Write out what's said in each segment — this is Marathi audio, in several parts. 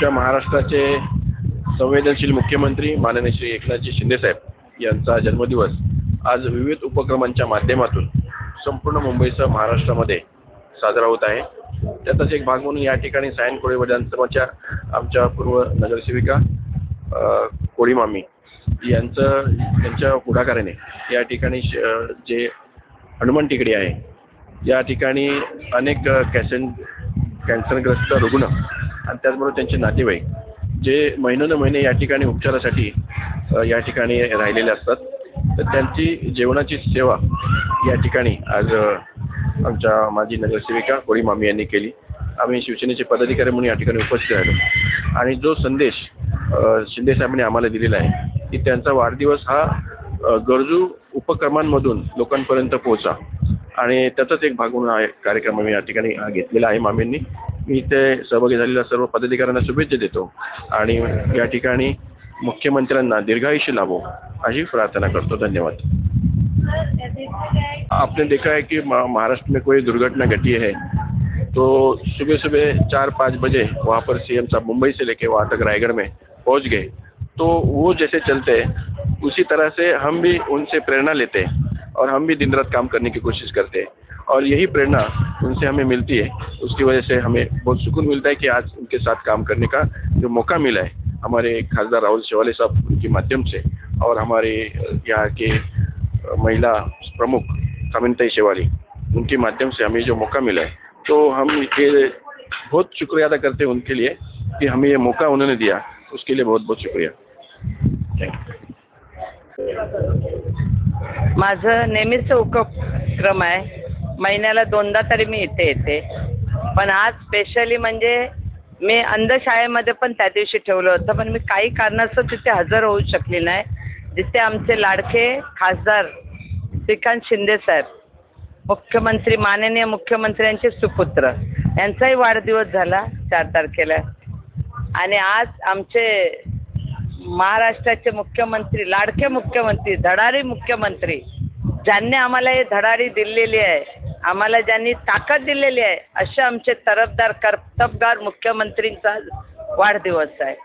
आमच्या महाराष्ट्राचे संवेदनशील मुख्यमंत्री माननीय श्री एकनाथजी शिंदे साहेब यांचा जन्मदिवस आज विविध उपक्रमांच्या माध्यमातून संपूर्ण मुंबईसह महाराष्ट्रामध्ये साजरा होत आहे। त्याचाच एक भाग म्हणून या ठिकाणी सायन कोळी विधानसभाच्या आमच्या पूर्व नगरसेविका कोळी मामी यांच्या पुढाकाराने या ठिकाणी जे हनुमान टेकडी आहे या ठिकाणी अनेक कॅन्सरग्रस्त रुग्ण आणि त्याचबरोबर त्यांचे नातेवाईक जे महिनोन्महिने या ठिकाणी उपचारासाठी या ठिकाणी राहिलेले असतात, तर त्यांची जेवणाची सेवा या ठिकाणी आज आमच्या माजी नगरसेविका कोळी मामी यांनी केली। आम्ही शिवसेनेचे पदाधिकारी म्हणून या ठिकाणी उपस्थित राहिलो आणि जो संदेश शिंदे साहेबांनी आम्हाला दिलेला आहे की त्यांचा वाढदिवस हा गरजू उपक्रमांमधून लोकांपर्यंत पोहोचा आणि त्याचाच एक भाग म्हणून हा कार्यक्रम मी या ठिकाणी घेतलेला आहे मामींनी। मी इथे सहभागी झालेल्या सर्व पदाधिकाऱ्यांना शुभेच्छा देतो आणि या ठिकाणी मुख्यमंत्र्यांना दीर्घायुष्य लाभो अशी प्रार्थना करतो। धन्यवाद। आपने देखा है कि महाराष्ट्र में कोई दुर्घटना घटी है तो सुबह सुबह 4-5 बजे वहाँ पर सीएम साहब मुंबई से लेके वहाँ तक रायगढ़ में पहुँच गए, तो वो जैसे चलते हैं उसी तरह से हम भी उनसे प्रेरणा लेते हैं और हम भी दिन रात काम करने की कोशिश करते हैं और यही प्रेरणा उनसे हमें मिलती है। उसकी वजह से हमें बहुत सुकून मिलता है कि आज उनके साथ काम करने का जो मौका मिला है हमारे खासदार राहुल शेवाले साहब उनके माध्यम से और हमारे यहाँ के महिला प्रमुख कामिनीताई शेवाली उनके माध्यम से हमें जो मौका मिला है तो हम ये बहुत शुक्रिया अदा करते हैं उनके लिए कि हमें ये मौका उन्होंने दिया, उसके लिए बहुत बहुत शुक्रिया। माझं नेहमीच उपक्रम आहे, महिन्याला 2दा तरी मी इथे येते, पण आज स्पेशली म्हणजे मी अंधशाळेमध्ये पण त्या दिवशी ठेवलं होतं, पण मी काही कारणास्तव तिथे हजर होऊ शकली नाही, जिथे आमचे लाडके खासदार श्रीकांत शिंदे साहेब मुख्यमंत्री माननीय मुख्यमंत्र्यांचे सुपुत्र यांचाही वाढदिवस झाला 4 तारखेला आणि आज आमचे महाराष्ट्राचे मुख्यमंत्री लाडके मुख्यमंत्री धडाडी मुख्यमंत्री ज्यांनी आम्हाला हे धडाडी दिलेली आहे, आम्हाला ज्यांनी ताकद दिलेली आहे असे आमचे तरफदार कर्तबगार मुख्यमंत्रींचा वाढदिवस आहे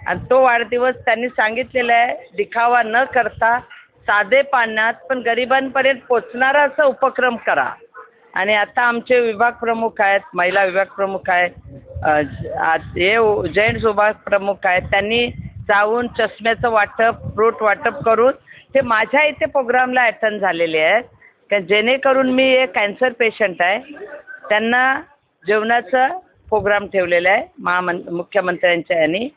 आणि तो वाढदिवस त्यांनी सांगितलेला आहे दिखावा न करता साधेपणात पण गरिबांपर्यंत पोचणारा असा उपक्रम करा आणि आता आमचे विभाग प्रमुख आहेत, महिला विभाग प्रमुख आहेत, हे जेंट्स विभाग प्रमुख आहेत, त्यांनी जाऊन चष्म्याचं वाटप फ्रूट वाटप करून ते माझ्या इथे प्रोग्रामला अटेंड झालेले आहेत का जेणेकरून मी एक कॅन्सर पेशंट आहे त्यांना जेवणाचा प्रोग्राम ठेवलेला आहे मुख्यमंत्र्यांच्या यांनी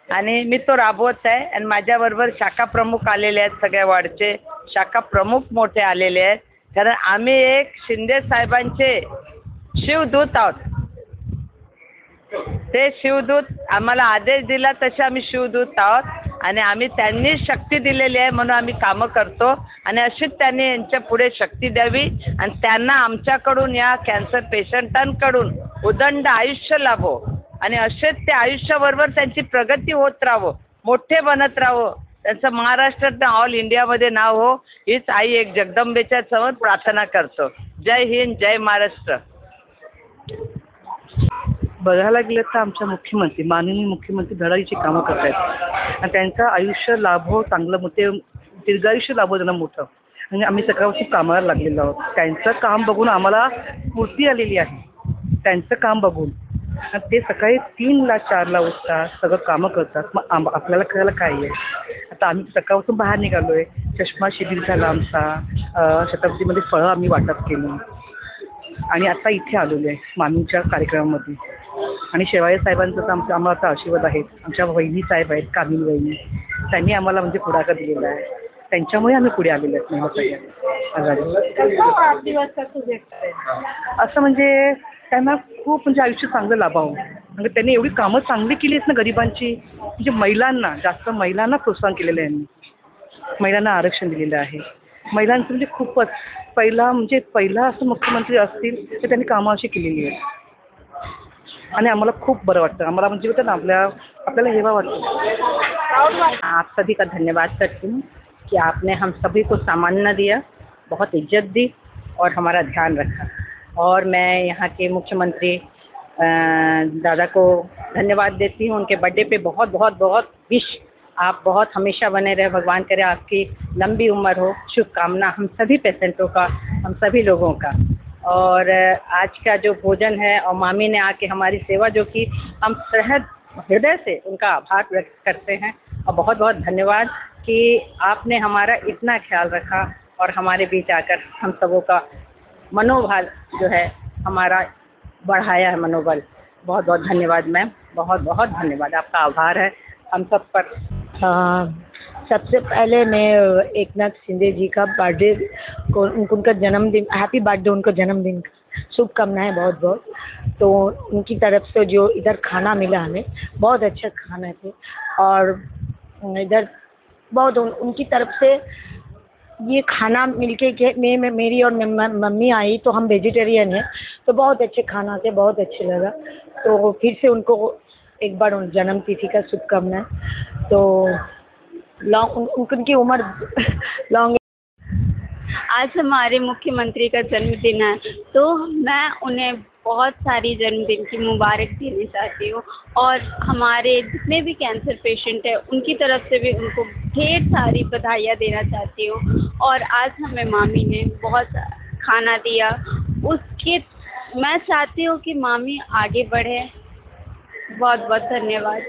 आणि मी तो राबवत आहे आणि माझ्याबरोबर शाखा प्रमुख आलेले आहेत, सगळ्या वार्डचे शाखा प्रमुख मोठे आलेले आहेत कारण आम्ही एक शिंदे साहेबांचे शिवदूत आहोत। ते शिवदूत आम्हाला आदेश दिला तसे आम्ही शिवदूत आहोत आणि आम्ही त्यांनी शक्ती दिलेली आहे म्हणून आम्ही कामं करतो आणि अशीच त्यांनी यांच्या पुढे शक्ती द्यावी आणि त्यांना आमच्याकडून या कॅन्सर पेशंटांकडून उदंड आयुष्य लाभो आणि असेच ते आयुष्याबरोबर त्यांची प्रगती होत राहावं, मोठे बनत राहावं, त्यांचं महाराष्ट्रात ऑल इंडियामध्ये नाव हो हीच आई एक जगदंबेच्या समोर प्रार्थना करतो। जय हिंद, जय महाराष्ट्र। बघायला गेलं तर आमच्या मुख्यमंत्री माननीय मुख्यमंत्री धडाडीची कामं करत आहेत आणि त्यांचं आयुष्य लाभो चांगलं मोठे दीर्घायुष्य लाभो त्यांना मोठं आणि आम्ही सकाळपासून कामाला लागलेलो आहोत। त्यांचं काम बघून आम्हाला स्फूर्ती आलेली आहे, त्यांचं काम बघून आणि ते सकाळी 3ला 4ला उठतात, सगळं कामं करतात। मग आपल्याला करायला काय आहे, आता आम्ही सकाळपासून बाहेर निघालो आहे, चष्मा शिबिर झाला आमचा, शताब्दीमध्ये फळं आम्ही वाटप केली आणि आता इथे आलेलो आहे मामींच्या कार्यक्रमामध्ये आणि शेवाळे साहेबांचं तर आम्हाला आता आशीर्वाद आहेत, आमच्या वहिनी साहेब आहेत कामिनी वहिनी त्यांनी आम्हाला म्हणजे पुढाकार दिलेला आहे, त्यांच्यामुळे आम्ही पुढे आलेलो आहेत महिला सगळ्या असं म्हणजे त्यांना खूप म्हणजे आयुष्य चांगलं लाभावं म्हणजे त्यांनी एवढी कामं चांगली केली आहेत ना गरिबांची, म्हणजे महिलांना जास्त महिलांना प्रोत्साहन केलेलं आहे यांनी, महिलांना आरक्षण दिलेलं आहे, महिलांचं म्हणजे खूपच पहिला असं मुख्यमंत्री असतील तर त्यांनी कामं अशी केलेली आहेत आणि आम्हाला खूप बरं वाटतं, आम्हाला म्हणजे होतं ना आपल्याला हेवा वाटतं। आप सभी का धन्यवाद करती हूँ कि आपने हम सभी को सम्मान दिया, बहुत इज्जत दी और हमारा ध्यान रखा और मैं यहाँ के मुख्यमंत्री दादा को धन्यवाद देती हूँ। उनके बर्थडे पे बहुत बहुत बहुत विश, आप बहुत हमेशा बने रहे, भगवान करे आपकी लंबी उम्र हो। शुभकामना हम सभी पेशेंटों का, हम सभी लोगों का। और आज का जो भोजन है और मामी ने आके हमारी सेवा जो की, हम सहज हृदय से उनका आभार व्यक्त करते हैं और बहुत बहुत धन्यवाद कि आपने हमारा इतना ख्याल रखा और हमारे बीच आकर हम सबों का मनोबल जो है हमारा बढ़ाया है मनोबल। बहुत बहुत धन्यवाद मैम, बहुत बहुत धन्यवाद, आपका आभार है हम सब पर। सबसे पहले मैं एकनाथ शिंदे जी का बर्थडे को, उनका जन्मदिन, हैप्पी बर्थडे, उनका जन्मदिन शुभकामनाएं बहुत बहुत। तो उनकी तरफ से जो इधर खाना मिला हमें, बहुत अच्छा खाना थे। और इधर बहुत उनकी तरफ से ये खाना मिलके के मेरी और मम्मी आई, तो हम वेजिटेरियन हैं, तो बहुत अच्छे खाना थे, बहुत अच्छे लगा। तो फिर से उनको एक बार जन्मतिथि का शुभकामनाएं। तो उनकी उम्र लॉन्ग। आज हमारे मुख्यमंत्री का जन्मदिन है, तो मैं उन्हें बहुत सारी जन्मदिन की मुबारक देना चाहती हूँ। और हमारे जितने भी कैंसर पेशेंट हैं उनकी तरफ से भी उनको ढेर सारी बधाइयाँ देना चाहती हूँ। और आज हमें मामी ने बहुत खाना दिया, उसके मैं चाहती हूँ कि मामी आगे बढ़े। बहुत बहुत धन्यवाद।